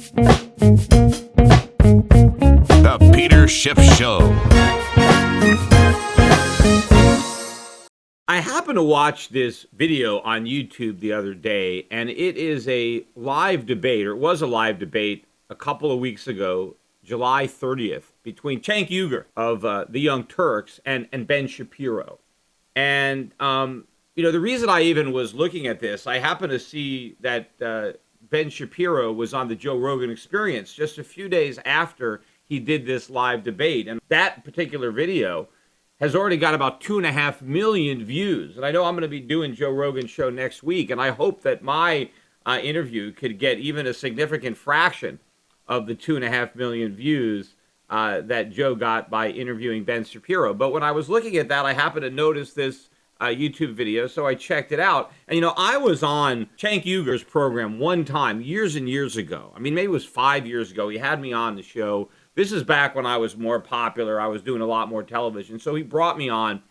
The Peter Schiff Show. I happened to watch this video on YouTube the other day, and it is a live debate, or it was a live debate a couple of weeks ago, July 30th, between Cenk Uygur of the Young Turks and Ben Shapiro. And, the reason I even was looking at this, I happened to see that Ben Shapiro was on the Joe Rogan Experience just a few days after he did this live debate. And that particular video has already got about 2.5 million views. And I know I'm going to be doing Joe Rogan's show next week, and I hope that my interview could get even a significant fraction of the 2.5 million views that Joe got by interviewing Ben Shapiro. But when I was looking at that, I happened to notice this YouTube video, so I checked it out. And, I was on Cenk Uygur's program one time years and years ago. I mean, maybe it was 5 years ago. He had me on the show. This is back when I was more popular. I was doing a lot more television. So he brought me on,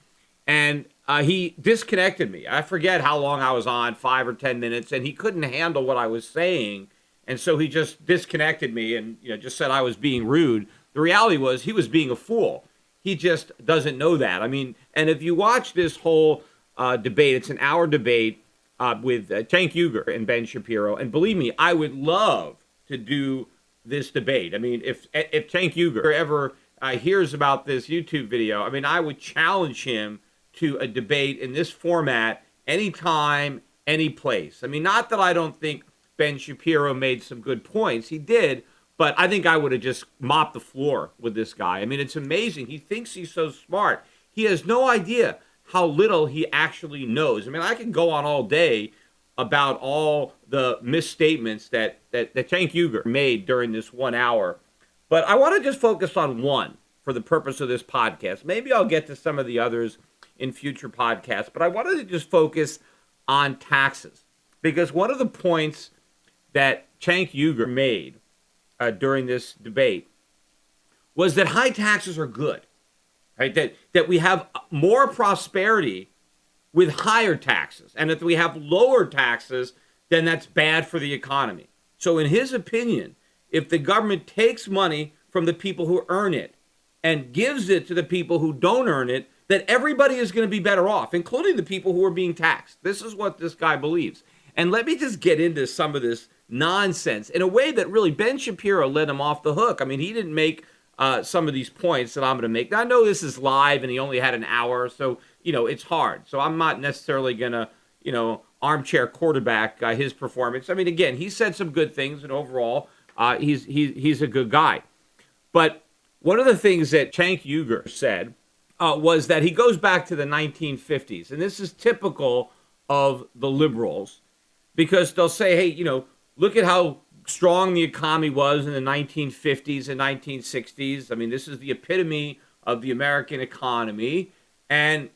and he disconnected me. I forget how long I was on, 5 or 10 minutes, and he couldn't handle what I was saying. And so he just disconnected me and just said I was being rude. The reality was he was being a fool. He just doesn't know that. I mean, and if you watch this whole debate, it's an hour debate with Cenk Uygur and Ben Shapiro. And believe me, I would love to do this debate. I mean, if Cenk Uygur ever hears about this YouTube video, I mean, I would challenge him to a debate in this format anytime, any place. I mean, not that I don't think Ben Shapiro made some good points. He did. But I think I would have just mopped the floor with this guy. I mean, it's amazing. He thinks he's so smart. He has no idea how little he actually knows. I mean, I can go on all day about all the misstatements that Cenk Uygur made during this 1 hour. But I want to just focus on one for the purpose of this podcast. Maybe I'll get to some of the others in future podcasts. But I wanted to just focus on taxes. Because one of the points that Cenk Uygur made during this debate was that high taxes are good, right? That we have more prosperity with higher taxes, and if we have lower taxes, then that's bad for the economy. So in his opinion, if the government takes money from the people who earn it and gives it to the people who don't earn it, that everybody is going to be better off, including the people who are being taxed. This is what this guy believes. And let me just get into some of this nonsense in a way that really Ben Shapiro let him off the hook. I mean, he didn't make some of these points that I'm going to make. Now, I know this is live and he only had an hour, so, it's hard. So I'm not necessarily going to, armchair quarterback his performance. I mean, again, he said some good things, and overall, he's a good guy. But one of the things that Cenk Uygur said was that he goes back to the 1950s, and this is typical of the liberals, because they'll say, hey, look at how strong the economy was in the 1950s and 1960s. I mean, this is the epitome of the American economy. And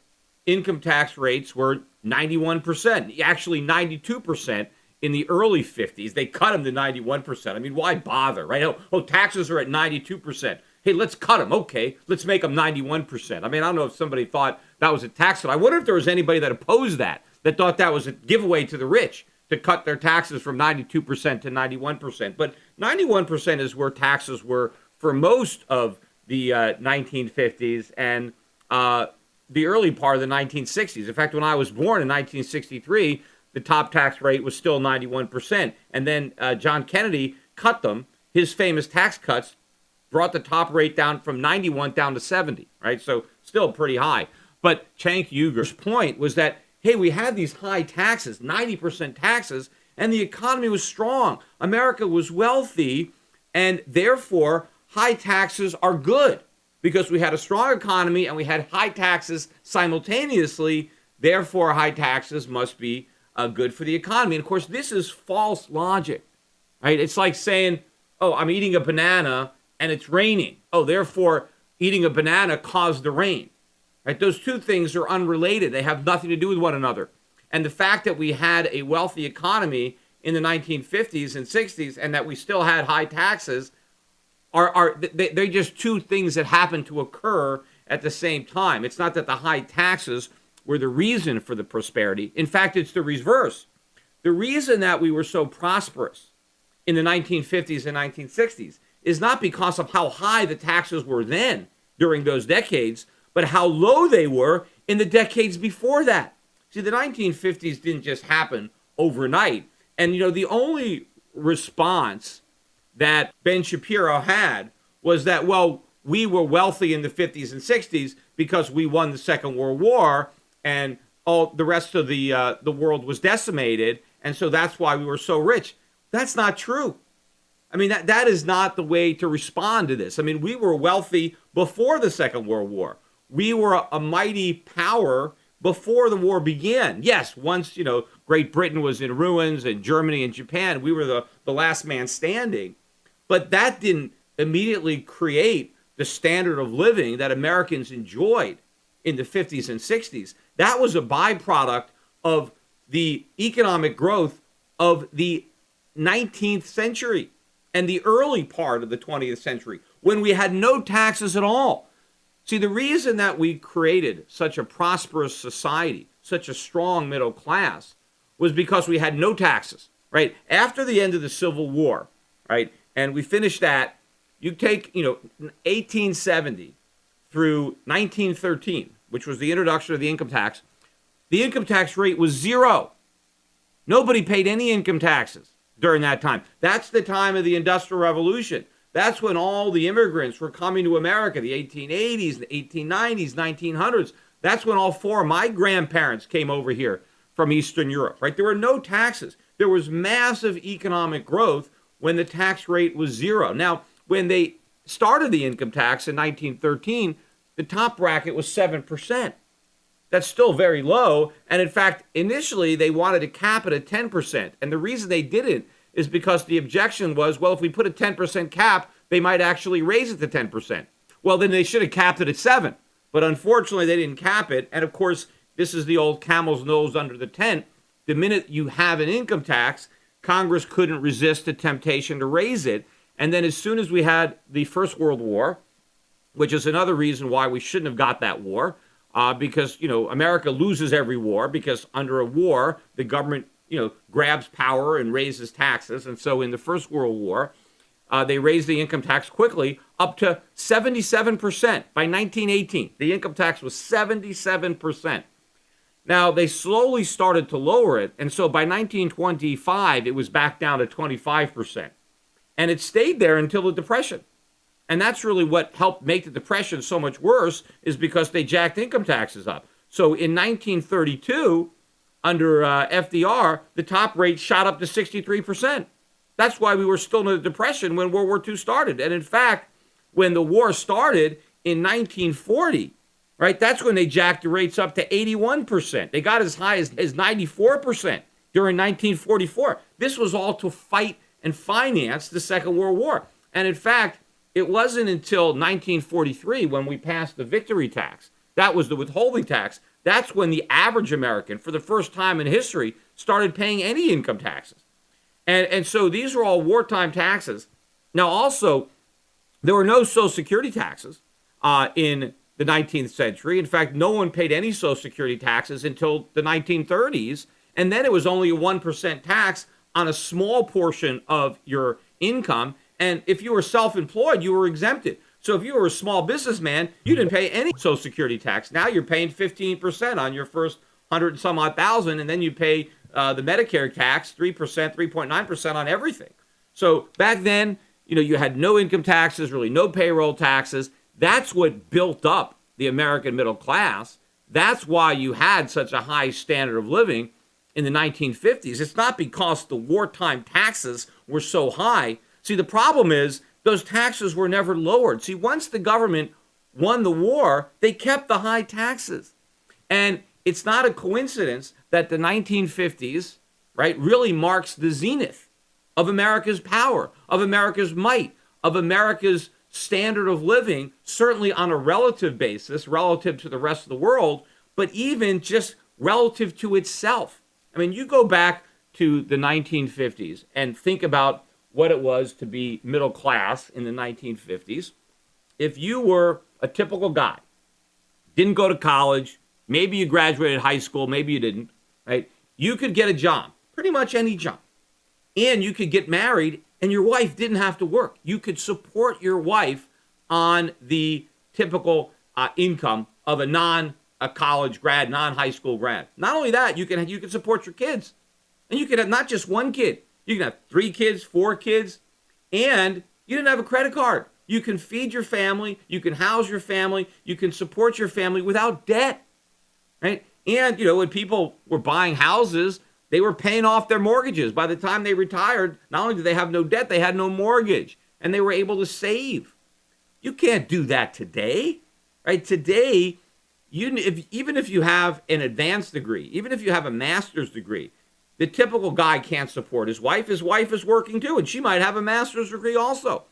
income tax rates were 91%, actually 92% in the early 50s. They cut them to 91%. I mean, why bother, right? Oh, taxes are at 92%. Hey, let's cut them. Okay, let's make them 91%. I mean, I don't know if somebody thought that was a tax cut. I wonder if there was anybody that opposed that thought that was a giveaway to the rich, to cut their taxes from 92% to 91%. But 91% is where taxes were for most of the 1950s and the early part of the 1960s. In fact, when I was born in 1963, the top tax rate was still 91%. And then John Kennedy cut them. His famous tax cuts brought the top rate down from 91 down to 70, right? So still pretty high. But Cenk Uygur's point was that, hey, we had these high taxes, 90% taxes, and the economy was strong. America was wealthy, and therefore high taxes are good because we had a strong economy and we had high taxes simultaneously. Therefore, high taxes must be good for the economy. And of course, this is false logic, right? It's like saying, oh, I'm eating a banana and it's raining. Oh, therefore, eating a banana caused the rain. Right? Those two things are unrelated. They have nothing to do with one another. And the fact that we had a wealthy economy in the 1950s and 60s and that we still had high taxes they're just two things that happen to occur at the same time. It's not that the high taxes were the reason for the prosperity. In fact, it's the reverse. The reason that we were so prosperous in the 1950s and 1960s is not because of how high the taxes were then during those decades, but how low they were in the decades before that. See, the 1950s didn't just happen overnight. And, the only response that Ben Shapiro had was that, well, we were wealthy in the 50s and 60s because we won the Second World War and all the rest of the world was decimated. And so that's why we were so rich. That's not true. I mean, that is not the way to respond to this. I mean, we were wealthy before the Second World War. We were a mighty power before the war began. Yes, once, Great Britain was in ruins and Germany and Japan, we were the last man standing. But that didn't immediately create the standard of living that Americans enjoyed in the 50s and 60s. That was a byproduct of the economic growth of the 19th century and the early part of the 20th century when we had no taxes at all. See, the reason that we created such a prosperous society, such a strong middle class, was because we had no taxes, right? After the end of the Civil War, right, and we finished that, you take, 1870 through 1913, which was the introduction of the income tax rate was zero. Nobody paid any income taxes during that time. That's the time of the Industrial Revolution. That's when all the immigrants were coming to America, the 1880s, the 1890s, 1900s. That's when all four of my grandparents came over here from Eastern Europe, right? There were no taxes. There was massive economic growth when the tax rate was zero. Now, when they started the income tax in 1913, the top bracket was 7%. That's still very low. And in fact, initially, they wanted to cap it at 10%. And the reason they didn't is because the objection was, well, if we put a 10% cap, they might actually raise it to 10%. Well, then they should have capped it at 7%. But unfortunately, they didn't cap it. And of course, this is the old camel's nose under the tent. The minute you have an income tax, Congress couldn't resist the temptation to raise it. And then as soon as we had the First World War, which is another reason why we shouldn't have got that war, because, America loses every war because under a war, the government, grabs power and raises taxes. And so in the First World War, they raised the income tax quickly up to 77%. By 1918, the income tax was 77%. Now, they slowly started to lower it. And so by 1925, it was back down to 25%. And it stayed there until the Depression. And that's really what helped make the Depression so much worse, is because they jacked income taxes up. So in 1932, under FDR, the top rate shot up to 63%. That's why we were still in a Depression when World War II started. And in fact, when the war started in 1940, right, that's when they jacked the rates up to 81%. They got as high as 94% during 1944. This was all to fight and finance the Second World War. And in fact, it wasn't until 1943 when we passed the victory tax. That was the withholding tax. That's when the average American, for the first time in history, started paying any income taxes. And so these were all wartime taxes. Now, also, there were no Social Security taxes in the 19th century. In fact, no one paid any Social Security taxes until the 1930s. And then it was only a 1% tax on a small portion of your income. And if you were self-employed, you were exempted. So if you were a small businessman, you didn't pay any Social Security tax. Now you're paying 15% on your first 100 and some odd thousand, and then you pay the Medicare tax, 3%, 3.9% on everything. So back then, you had no income taxes, really no payroll taxes. That's what built up the American middle class. That's why you had such a high standard of living in the 1950s. It's not because the wartime taxes were so high. See, the problem is those taxes were never lowered. See, once the government won the war, they kept the high taxes. And it's not a coincidence that the 1950s, right, really marks the zenith of America's power, of America's might, of America's standard of living, certainly on a relative basis, relative to the rest of the world, but even just relative to itself. I mean, you go back to the 1950s and think about what it was to be middle class in the 1950s. If you were a typical guy, didn't go to college, maybe you graduated high school, maybe you didn't, right? You could get a job, pretty much any job. And you could get married and your wife didn't have to work. You could support your wife on the typical income of a non-college grad, non-high school grad. Not only that, you can support your kids. And you can have not just one kid. You can have 3 kids, 4 kids, and you didn't have a credit card. You can feed your family. You can house your family. You can support your family without debt, right? And, when people were buying houses, they were paying off their mortgages. By the time they retired, not only did they have no debt, they had no mortgage, and they were able to save. You can't do that today, right? Today, even if you have an advanced degree, even if you have a master's degree, the typical guy can't support his wife. His wife is working too, and she might have a master's degree also.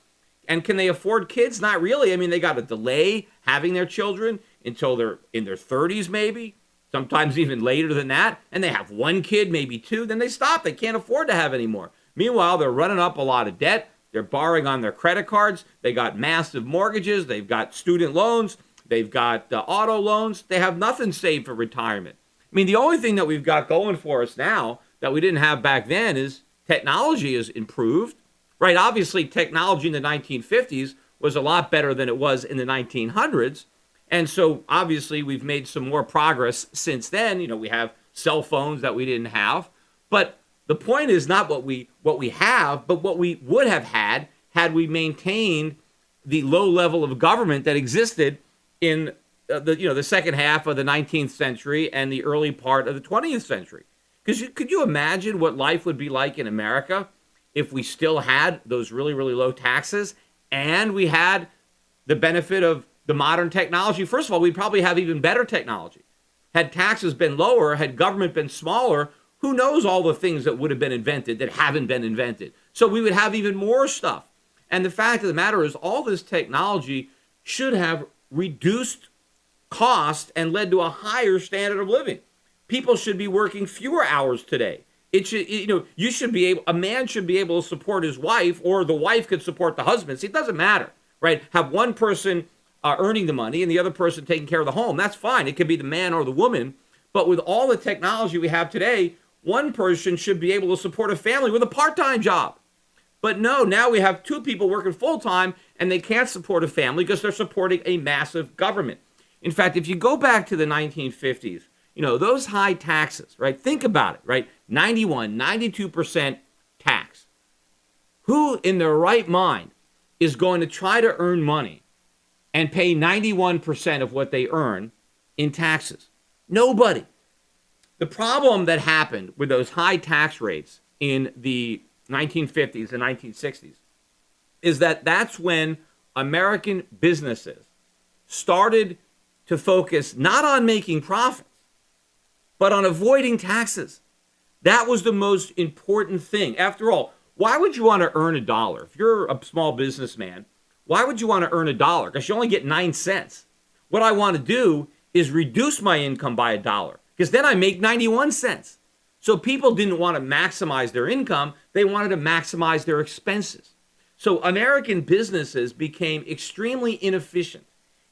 And can they afford kids? Not really. I mean, they got to delay having their children until they're in their 30s maybe, sometimes even later than that. And they have 1 kid, maybe 2, then they stop. They can't afford to have any more. Meanwhile, they're running up a lot of debt. They're borrowing on their credit cards. They got massive mortgages. They've got student loans. They've got auto loans. They have nothing saved for retirement. I mean, the only thing that we've got going for us now that we didn't have back then is technology has improved, right? Obviously, technology in the 1950s was a lot better than it was in the 1900s. And so, obviously, we've made some more progress since then. We have cell phones that we didn't have. But the point is not what we have, but what we would have had we maintained the low level of government that existed in the second half of the 19th century and the early part of the 20th century. Because could you imagine what life would be like in America if we still had those really, really low taxes and we had the benefit of the modern technology? First of all, we'd probably have even better technology. Had taxes been lower, had government been smaller, who knows all the things that would have been invented that haven't been invented. So we would have even more stuff. And the fact of the matter is all this technology should have reduced cost and led to a higher standard of living. People should be working fewer hours today. It should, a man should be able to support his wife, or the wife could support the husband. See, it doesn't matter, right? Have one person earning the money and the other person taking care of the home. That's fine. It could be the man or the woman. But with all the technology we have today, one person should be able to support a family with a part-time job. But no, now we have 2 people working full-time and they can't support a family because they're supporting a massive government. In fact, if you go back to the 1950s, those high taxes, right? Think about it, right? 91, 92% tax. Who in their right mind is going to try to earn money and pay 91% of what they earn in taxes? Nobody. The problem that happened with those high tax rates in the 1950s and 1960s is that that's when American businesses started to focus not on making profits, but on avoiding taxes. That was the most important thing. After all, why would you want to earn $1? If you're a small businessman, why would you want to earn $1? Because you only get 9 cents. What I want to do is reduce my income by $1, because then I make 91 cents. So people didn't want to maximize their income. They wanted to maximize their expenses. So American businesses became extremely inefficient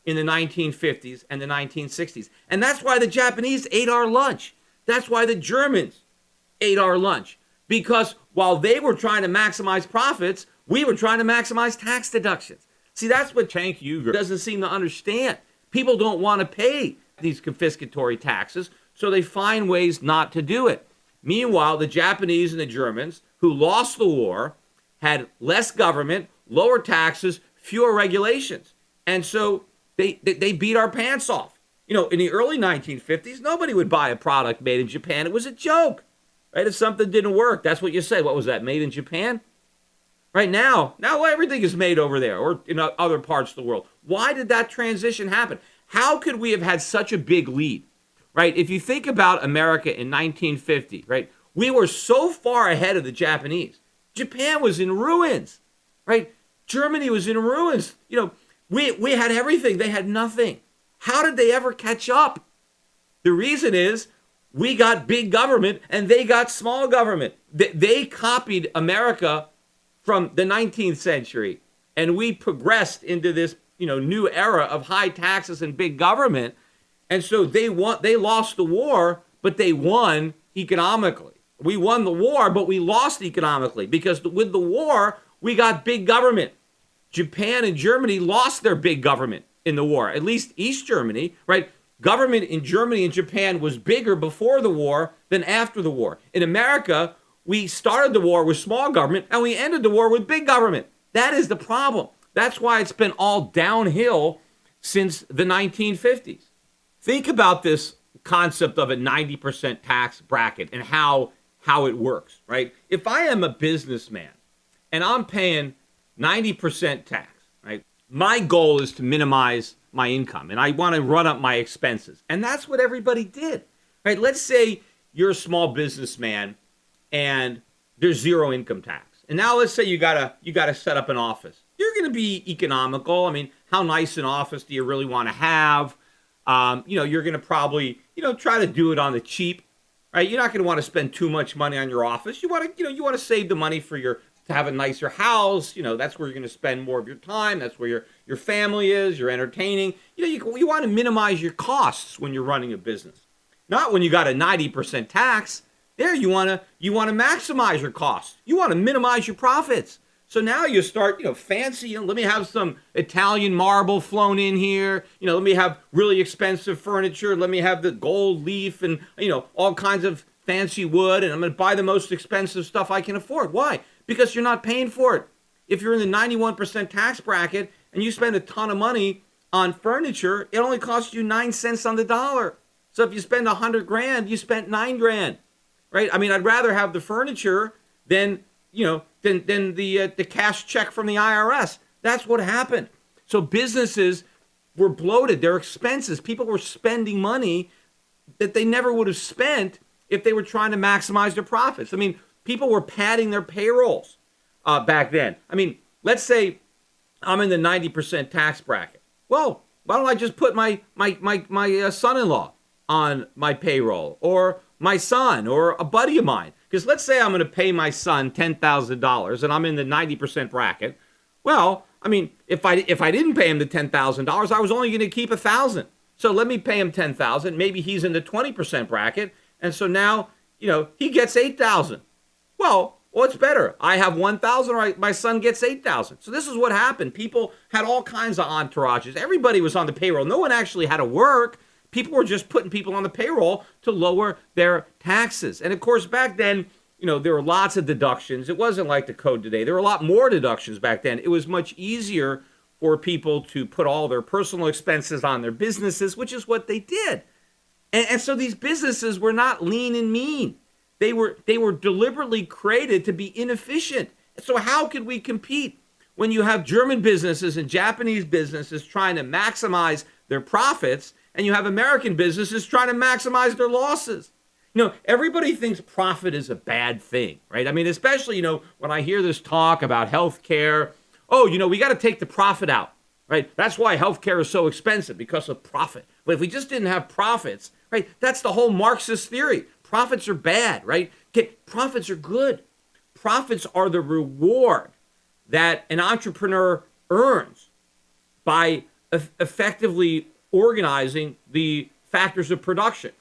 in the 1950s and the 1960s. And that's why the Japanese ate our lunch. That's why the Germans ate our lunch. Because while they were trying to maximize profits, we were trying to maximize tax deductions. See, that's what Cenk Uygur doesn't seem to understand. People don't want to pay these confiscatory taxes, so they find ways not to do it. Meanwhile, the Japanese and the Germans, who lost the war, had less government, lower taxes, fewer regulations. And so they beat our pants off. In the early 1950s, nobody would buy a product made in Japan. It was a joke, right? If something didn't work, that's what you say. What was that, made in Japan? Right now everything is made over there or in other parts of the world. Why did that transition happen? How could we have had such a big lead, right? If you think about America in 1950, right, we were so far ahead of the Japanese. Japan was in ruins, right? Germany was in ruins. We had everything. They had nothing. How did they ever catch up? The reason is we got big government and they got small government. They copied America from the 19th century, and we progressed into this new era of high taxes and big government. And so they lost the war, but they won economically. We won the war, but we lost economically because with the war, we got big government. Japan and Germany lost their big government in the war, at least East Germany, right? Government in Germany and Japan was bigger before the war than after the war. In America, we started the war with small government and we ended the war with big government. That is the problem. That's why it's been all downhill since the 1950s. Think about this concept of a 90% tax bracket and how it works, right? If I am a businessman and I'm paying 90% tax, right? My goal is to minimize my income and I want to run up my expenses. And that's what everybody did, right? Let's say you're a small businessman and there's zero income tax. And now let's say you gotta set up an office. You're going to be economical. I mean, how nice an office do you really want to have? You're going to probably, try to do it on the cheap, right? You're not going to want to spend too much money on your office. You want to save the money to have a nicer house. That's where you're going to spend more of your time. That's where your family is. You're entertaining. You want to minimize your costs when you're running a business. Not when you got a 90% tax. There, you want to maximize your costs. You want to minimize your profits. So now you start, fancy. Let me have some Italian marble flown in here. Let me have really expensive furniture. Let me have the gold leaf and, all kinds of fancy wood. And I'm going to buy the most expensive stuff I can afford. Why? Because you're not paying for it. If you're in the 91% tax bracket and you spend a ton of money on furniture, it only costs you 9 cents on the dollar. So if you spend $100,000, you spent $9,000, right? I mean, I'd rather have the furniture than the cash check from the IRS. That's what happened. So businesses were bloated. Their expenses, people were spending money that they never would have spent if they were trying to maximize their profits. I mean, people were padding their payrolls back then. I mean, let's say I'm in the 90% tax bracket. Well, why don't I just put my son-in-law on my payroll, or my son, or a buddy of mine? Because let's say I'm going to pay my son $10,000 and I'm in the 90% bracket. Well, I mean, if I didn't pay him the $10,000, I was only going to keep $1,000. So let me pay him $10,000. Maybe he's in the 20% bracket, and so now he gets $8,000. Well, what's better? I have $1,000, or my son gets $8,000. So this is what happened. People had all kinds of entourages. Everybody was on the payroll. No one actually had to work. People were just putting people on the payroll to lower their taxes. And of course, back then, there were lots of deductions. It wasn't like the code today. There were a lot more deductions back then. It was much easier for people to put all their personal expenses on their businesses, which is what they did. And so these businesses were not lean and mean. They were deliberately created to be inefficient. So how could we compete when you have German businesses and Japanese businesses trying to maximize their profits, and you have American businesses trying to maximize their losses? Everybody thinks profit is a bad thing, right? I mean, especially, when I hear this talk about healthcare, we got to take the profit out, right? That's why healthcare is so expensive, because of profit. But if we just didn't have profits, right, that's the whole Marxist theory. Profits are bad, right? Profits are good. Profits are the reward that an entrepreneur earns by effectively organizing the factors of production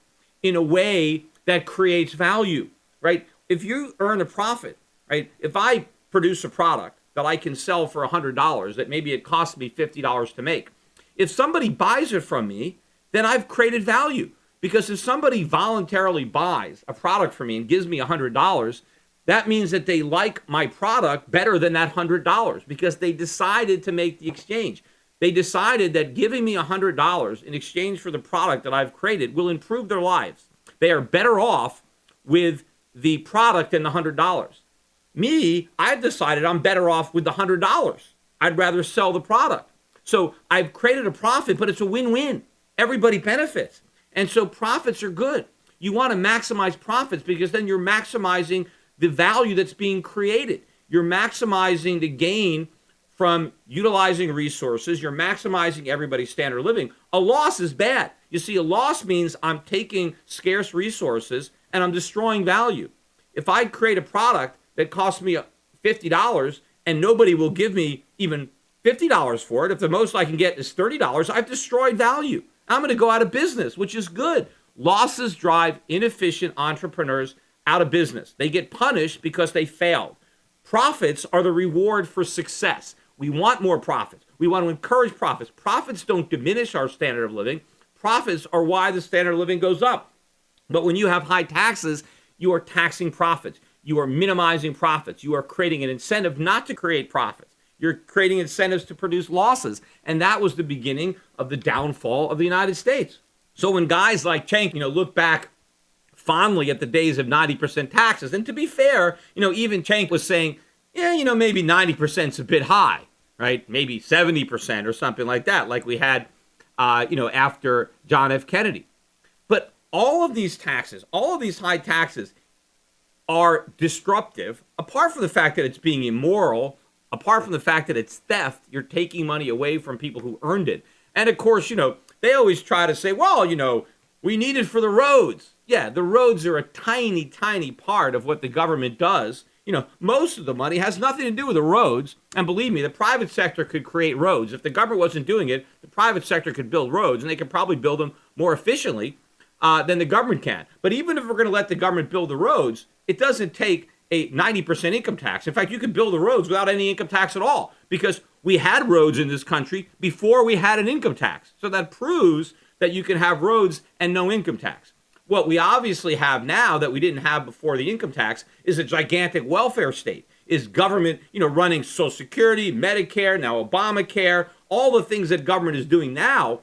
in a way that creates value, right? If you earn a profit, right? If I produce a product that I can sell for $100 that maybe it costs me $50 to make, if somebody buys it from me, then I've created value. Because if somebody voluntarily buys a product from me and gives me $100, that means that they like my product better than that $100 because they decided to make the exchange. They decided that giving me $100 in exchange for the product that I've created will improve their lives. They are better off with the product than the $100. Me, I've decided I'm better off with the $100. I'd rather sell the product. So I've created a profit, but it's a win-win. Everybody benefits. And so profits are good. You want to maximize profits because then you're maximizing the value that's being created. You're maximizing the gain from utilizing resources. You're maximizing everybody's standard of living. A loss is bad. You see, a loss means I'm taking scarce resources and I'm destroying value. If I create a product that costs me $50 and nobody will give me even $50 for it, if the most I can get is $30, I've destroyed value. I'm going to go out of business, which is good. Losses drive inefficient entrepreneurs out of business. They get punished because they failed. Profits are the reward for success. We want more profits. We want to encourage profits. Profits don't diminish our standard of living. Profits are why the standard of living goes up. But when you have high taxes, you are taxing profits. You are minimizing profits. You are creating an incentive not to create profits. You're creating incentives to produce losses. And that was the beginning of the downfall of the United States. So when guys like Cenk, look back fondly at the days of 90% taxes, and to be fair, even Cenk was saying, yeah, maybe 90% is a bit high, right? Maybe 70% or something like that, like we had, after John F. Kennedy. But all of these taxes, all of these high taxes are disruptive, apart from the fact that it's being immoral, apart from the fact that it's theft. You're taking money away from people who earned it. And of course, they always try to say, well, we need it for the roads. Yeah, the roads are a tiny, tiny part of what the government does. Most of the money has nothing to do with the roads. And believe me, the private sector could create roads. If the government wasn't doing it, the private sector could build roads, and they could probably build them more efficiently than the government can. But even if we're going to let the government build the roads, it doesn't take a 90% income tax. In fact, you could build the roads without any income tax at all, because we had roads in this country before we had an income tax. So that proves that you can have roads and no income tax. What we obviously have now that we didn't have before the income tax is a gigantic welfare state, is government, running Social Security, Medicare, now Obamacare, all the things that government is doing now.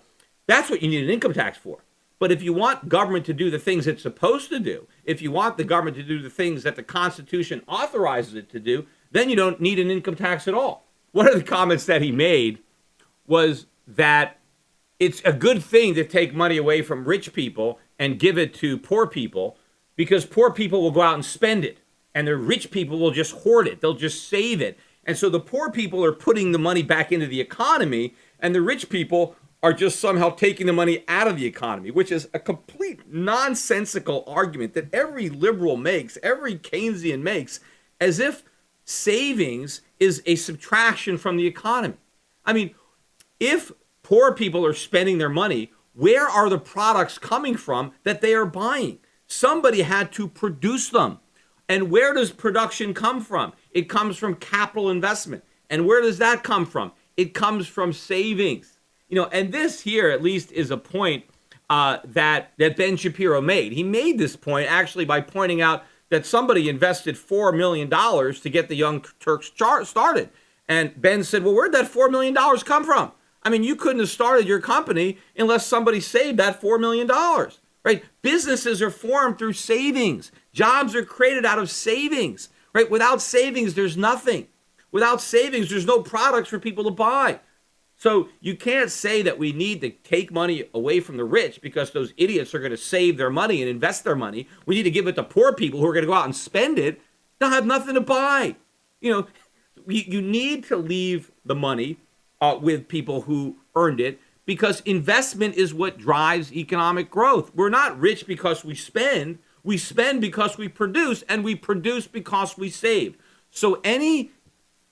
That's what you need an income tax for. But if you want government to do the things it's supposed to do, if you want the government to do the things that the Constitution authorizes it to do, then you don't need an income tax at all. One of the comments that he made was that it's a good thing to take money away from rich people and give it to poor people, because poor people will go out and spend it, and the rich people will just hoard it. They'll just save it. And so the poor people are putting the money back into the economy, and the rich people are just somehow taking the money out of the economy, which is a complete nonsensical argument that every liberal makes, every Keynesian makes, as if savings is a subtraction from the economy. I mean, if poor people are spending their money, where are the products coming from that they are buying? Somebody had to produce them. And where does production come from? It comes from capital investment. And where does that come from? It comes from savings. And this here, at least, is a point that Ben Shapiro made. He made this point actually by pointing out that somebody invested $4 million to get the Young Turks started. And Ben said, well, where'd that $4 million come from? I mean, you couldn't have started your company unless somebody saved that $4 million, right? Businesses are formed through savings. Jobs are created out of savings, right? Without savings, there's nothing. Without savings, there's no products for people to buy. So you can't say that we need to take money away from the rich because those idiots are going to save their money and invest their money. We need to give it to poor people who are going to go out and spend it. They'll have nothing to buy. You need to leave the money with people who earned it, because investment is what drives economic growth. We're not rich because we spend because we produce, and we produce because we save. So any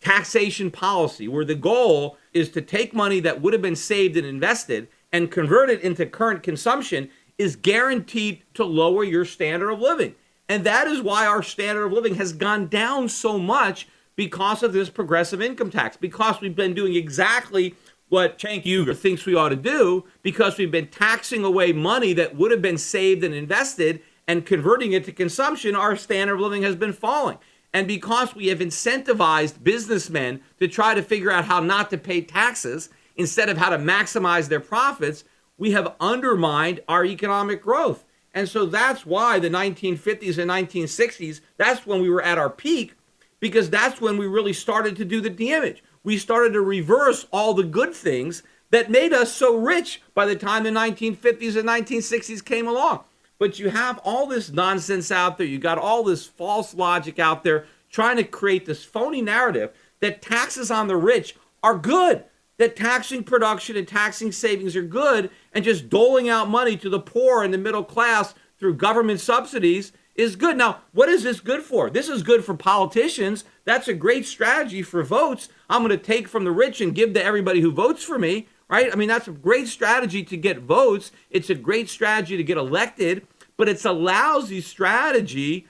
taxation policy where the goal is to take money that would have been saved and invested and convert it into current consumption is guaranteed to lower your standard of living. And that is why our standard of living has gone down so much, because of this progressive income tax, because we've been doing exactly what Cenk Uygur thinks we ought to do, because we've been taxing away money that would have been saved and invested and converting it to consumption. Our standard of living has been falling. And because we have incentivized businessmen to try to figure out how not to pay taxes instead of how to maximize their profits, we have undermined our economic growth. And so that's why the 1950s and 1960s, that's when we were at our peak, because that's when we really started to do the damage. We started to reverse all the good things that made us so rich by the time the 1950s and 1960s came along. But you have all this nonsense out there. You got all this false logic out there trying to create this phony narrative that taxes on the rich are good, that taxing production and taxing savings are good, and just doling out money to the poor and the middle class through government subsidies is good. Now, what is this good for? This is good for politicians. That's a great strategy for votes. I'm going to take from the rich and give to everybody who votes for me, right? I mean, that's a great strategy to get votes. It's a great strategy to get elected, but it's a lousy strategy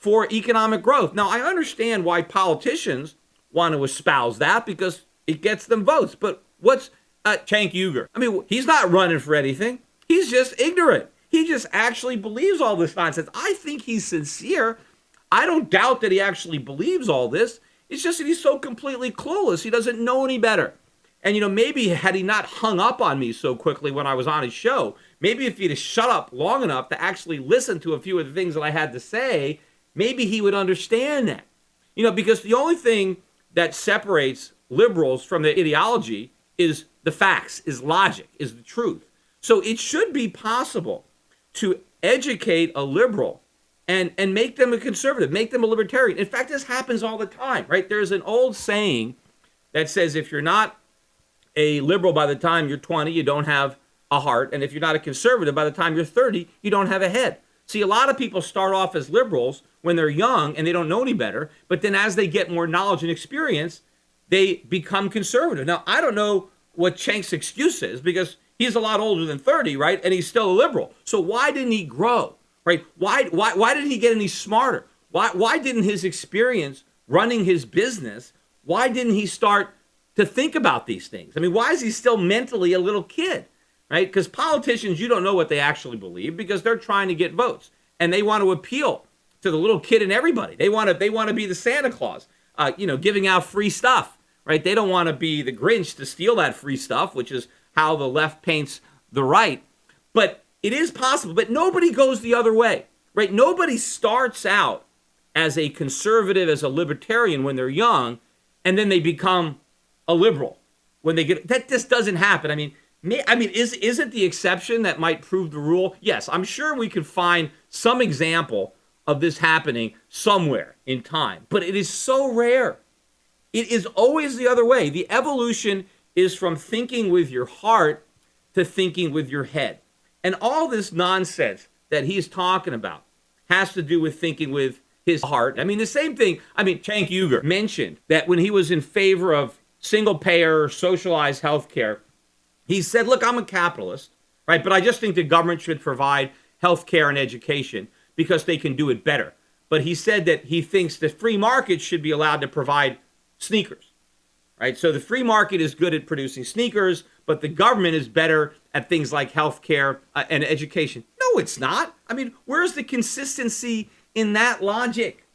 for economic growth. Now, I understand why politicians want to espouse that because it gets them votes. But what's Cenk Uygur? I mean, he's not running for anything. He's just ignorant. He just actually believes all this nonsense. I think he's sincere. I don't doubt that he actually believes all this. It's just that he's so completely clueless. He doesn't know any better. And, maybe had he not hung up on me so quickly when I was on his show, maybe if he'd have shut up long enough to actually listen to a few of the things that I had to say, maybe he would understand that. Because the only thing that separates liberals from their ideology is the facts, is logic, is the truth. So it should be possible to educate a liberal and make them a conservative, make them a libertarian. In fact, this happens all the time, right? There's an old saying that says if you're not a liberal by the time you're 20, you don't have a heart. And if you're not a conservative by the time you're 30, you don't have a head. See, a lot of people start off as liberals when they're young and they don't know any better. But then as they get more knowledge and experience, they become conservative. Now, I don't know what Cenk's excuse is because he's a lot older than 30, right? And he's still a liberal. So why didn't he grow, right? Why didn't he get any smarter? Why didn't his experience running his business, why didn't he start to think about these things? I mean, why is he still mentally a little kid, right? Because politicians, you don't know what they actually believe because they're trying to get votes and they want to appeal to the little kid in everybody. They want to be the Santa Claus, giving out free stuff, right? They don't want to be the Grinch to steal that free stuff, which is how the left paints the right. But it is possible, but nobody goes the other way, right? Nobody starts out as a conservative, as a libertarian when they're young, and then they become a liberal when they get that. Just doesn't happen. I mean, is it the exception that might prove the rule? Yes, I'm sure we could find some example of this happening somewhere in time, but it is so rare. It is always the other way. The evolution is from thinking with your heart to thinking with your head. And all this nonsense that he's talking about has to do with thinking with his heart. I mean, the same thing. I mean, Cenk Uygur mentioned that when he was in favor of single-payer, socialized health care, he said, look, I'm a capitalist, right? But I just think the government should provide health care and education because they can do it better. But he said that he thinks the free market should be allowed to provide sneakers, right? So the free market is good at producing sneakers, but the government is better at things like health care and education. No, it's not. I mean, where's the consistency in that logic,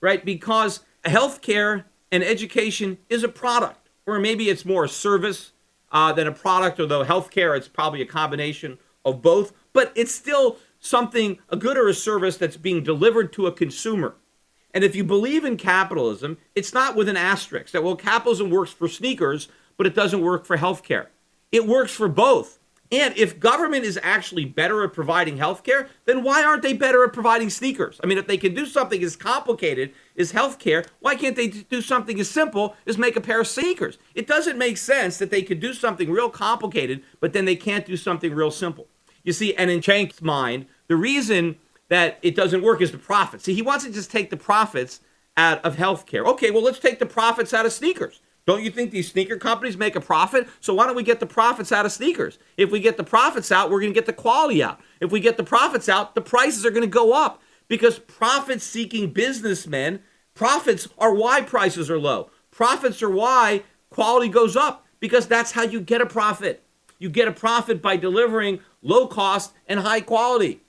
right? Because health care and education is a product. Or maybe it's more a service than a product, although healthcare, it's probably a combination of both. But it's still something, a good or a service that's being delivered to a consumer. And if you believe in capitalism, it's not with an asterisk that, well, capitalism works for sneakers, but it doesn't work for healthcare. It works for both. And if government is actually better at providing healthcare, then why aren't they better at providing sneakers? I mean, if they can do something as complicated as healthcare, why can't they do something as simple as make a pair of sneakers? It doesn't make sense that they could do something real complicated, but then they can't do something real simple. You see, and in Cenk's mind, the reason that it doesn't work is the profits. See, he wants to just take the profits out of healthcare. Okay, well, let's take the profits out of sneakers. Don't you think these sneaker companies make a profit? So why don't we get the profits out of sneakers? If we get the profits out, we're going to get the quality out. If we get the profits out, the prices are going to go up because profit-seeking businessmen, profits are why prices are low. Profits are why quality goes up because that's how you get a profit. You get a profit by delivering low cost and high quality.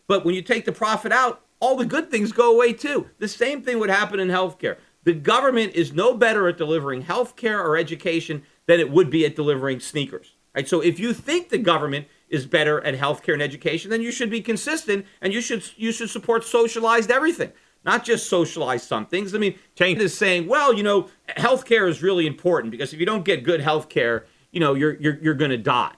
But when you take the profit out, all the good things go away too. The same thing would happen in healthcare. The government is no better at delivering healthcare or education than it would be at delivering sneakers. Right? So if you think the government is better at healthcare and education, then you should be consistent and you should support socialized everything, not just socialize some things. I mean, Cenk is saying, well, healthcare is really important because if you don't get good healthcare, you're going to die.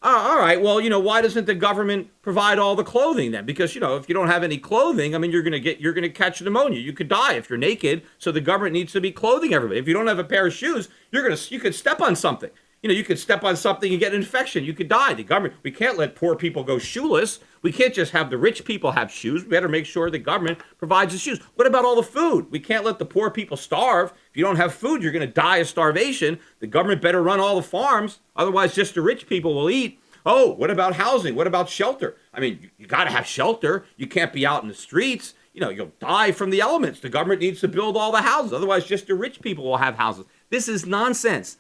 All right, well, why doesn't the government provide all the clothing then? Because, if you don't have any clothing, I mean, you're going to catch pneumonia. You could die if you're naked. So the government needs to be clothing everybody. If you don't have a pair of shoes, you could step on something. You could step on something and get an infection. You could die. The government, we can't let poor people go shoeless. We can't just have the rich people have shoes. We better make sure the government provides the shoes. What about all the food? We can't let the poor people starve. If you don't have food, you're going to die of starvation. The government better run all the farms. Otherwise, just the rich people will eat. Oh, what about housing? What about shelter? I mean, you got to have shelter. You can't be out in the streets. you'll die from the elements. The government needs to build all the houses. Otherwise, just the rich people will have houses. This is nonsense.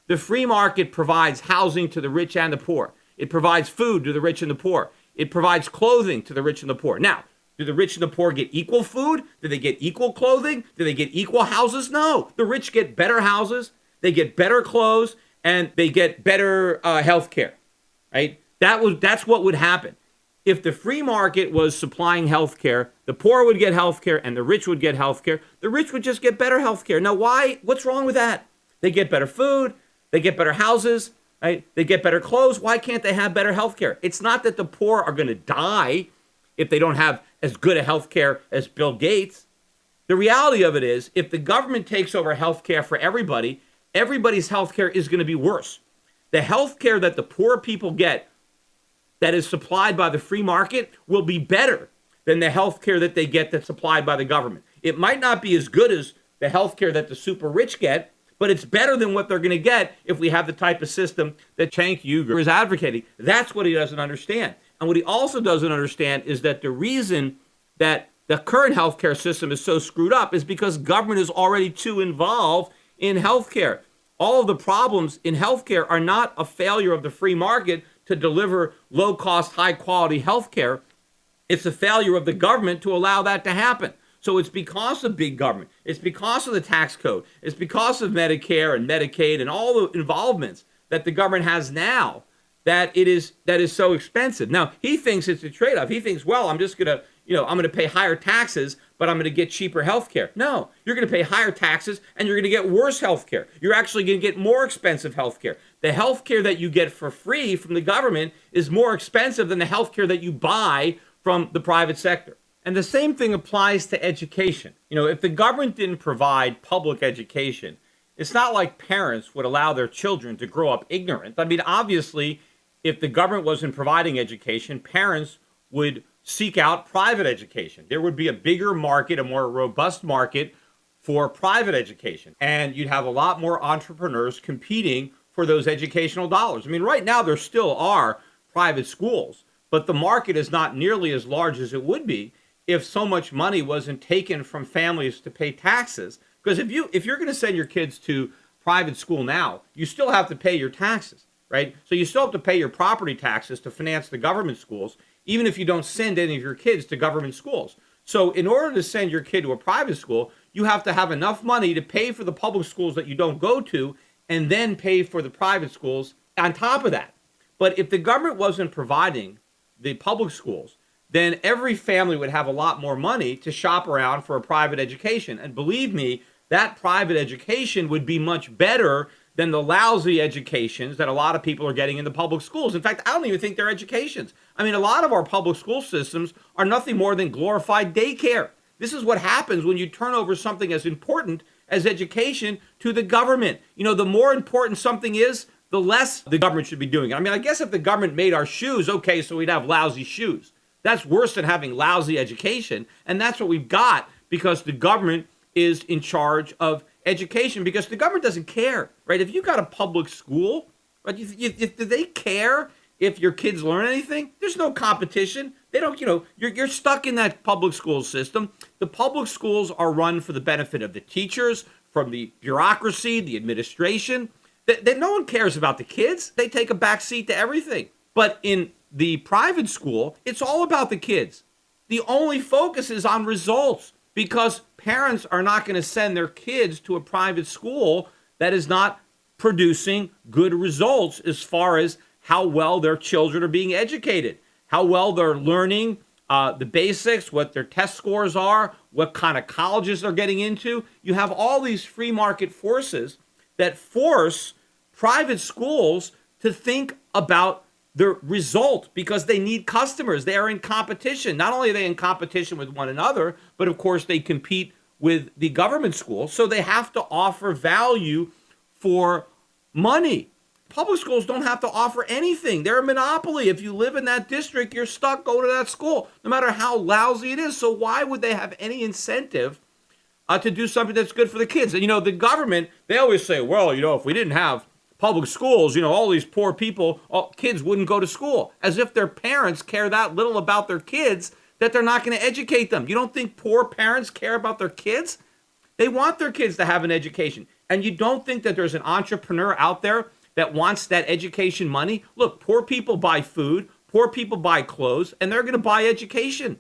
The free market provides housing to the rich and the poor. It provides food to the rich and the poor. It provides clothing to the rich and the poor. Now, do the rich and the poor get equal food? Do they get equal clothing? Do they get equal houses? No. The rich get better houses, they get better clothes, and they get better health care, right? That's what would happen. If the free market was supplying health care, the poor would get health care and the rich would get health care. The rich would just get better health care. Now, why? What's wrong with that? They get better food, they get better houses, right? They get better clothes. Why can't they have better health care? It's not that the poor are going to die if they don't have as good a health care as Bill Gates. The reality of it is, if the government takes over health care for everybody, everybody's health care is going to be worse. The health care that the poor people get that is supplied by the free market will be better than the health care that they get that's supplied by the government. It might not be as good as the health care that the super rich get, but it's better than what they're going to get if we have the type of system that Cenk Uygur is advocating. That's what he doesn't understand. And what he also doesn't understand is that the reason that the current healthcare system is so screwed up is because government is already too involved in healthcare. All of the problems in healthcare are not a failure of the free market to deliver low-cost, high-quality healthcare. It's a failure of the government to allow that to happen. So it's because of big government. It's because of the tax code. It's because of Medicare and Medicaid and all the involvements that the government has now that is so expensive. Now, he thinks it's a trade-off. He thinks, well, I'm just going to, I'm going to pay higher taxes, but I'm going to get cheaper health care. No, you're going to pay higher taxes and you're going to get worse health care. You're actually going to get more expensive health care. The health care that you get for free from the government is more expensive than the health care that you buy from the private sector. And the same thing applies to education. If the government didn't provide public education, it's not like parents would allow their children to grow up ignorant. I mean, obviously, if the government wasn't providing education, parents would seek out private education. There would be a bigger market, a more robust market for private education. And you'd have a lot more entrepreneurs competing for those educational dollars. I mean, right now there still are private schools, but the market is not nearly as large as it would be if so much money wasn't taken from families to pay taxes. Because if you're going to send your kids to private school now, you still have to pay your taxes, right? So you still have to pay your property taxes to finance the government schools, even if you don't send any of your kids to government schools. So in order to send your kid to a private school, you have to have enough money to pay for the public schools that you don't go to and then pay for the private schools on top of that. But if the government wasn't providing the public schools, then every family would have a lot more money to shop around for a private education. And believe me, that private education would be much better than the lousy educations that a lot of people are getting in the public schools. In fact, I don't even think they're educations. I mean, a lot of our public school systems are nothing more than glorified daycare. This is what happens when you turn over something as important as education to the government. The more important something is, the less the government should be doing it. I mean, I guess if the government made our shoes, okay, so we'd have lousy shoes. That's worse than having lousy education. And that's what we've got because the government is in charge of education because the government doesn't care, right? If you got a public school, right, do they care if your kids learn anything? There's no competition. They don't, you're stuck in that public school system. The public schools are run for the benefit of the teachers, from the bureaucracy, the administration. No one cares about the kids. They take a back seat to everything. But in the private school, it's all about the kids. The only focus is on results because parents are not going to send their kids to a private school that is not producing good results as far as how well their children are being educated, how well they're learning the basics, what their test scores are, what kind of colleges they're getting into. You have all these free market forces that force private schools to think about the result because they need customers. They are in competition. Not only are they in competition with one another, but of course they compete with the government schools. So they have to offer value for money. Public schools don't have to offer anything. They're a monopoly. If you live in that district, you're stuck going to that school, no matter how lousy it is. So why would they have any incentive to do something that's good for the kids? And, the government, they always say, well, if we didn't have public schools, all these poor people, kids wouldn't go to school, as if their parents care that little about their kids that they're not going to educate them. You don't think poor parents care about their kids? They want their kids to have an education. And you don't think that there's an entrepreneur out there that wants that education money? Look, poor people buy food, poor people buy clothes, and they're going to buy education.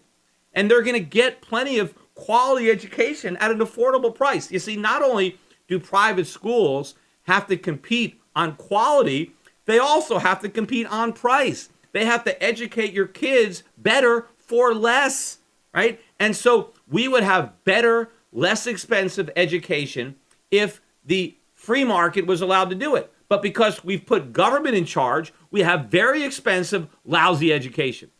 And they're going to get plenty of quality education at an affordable price. You see, not only do private schools have to compete on quality, they also have to compete on price. They have to educate your kids better for less, right? And so we would have better, less expensive education if the free market was allowed to do it. But because we've put government in charge, we have very expensive, lousy education.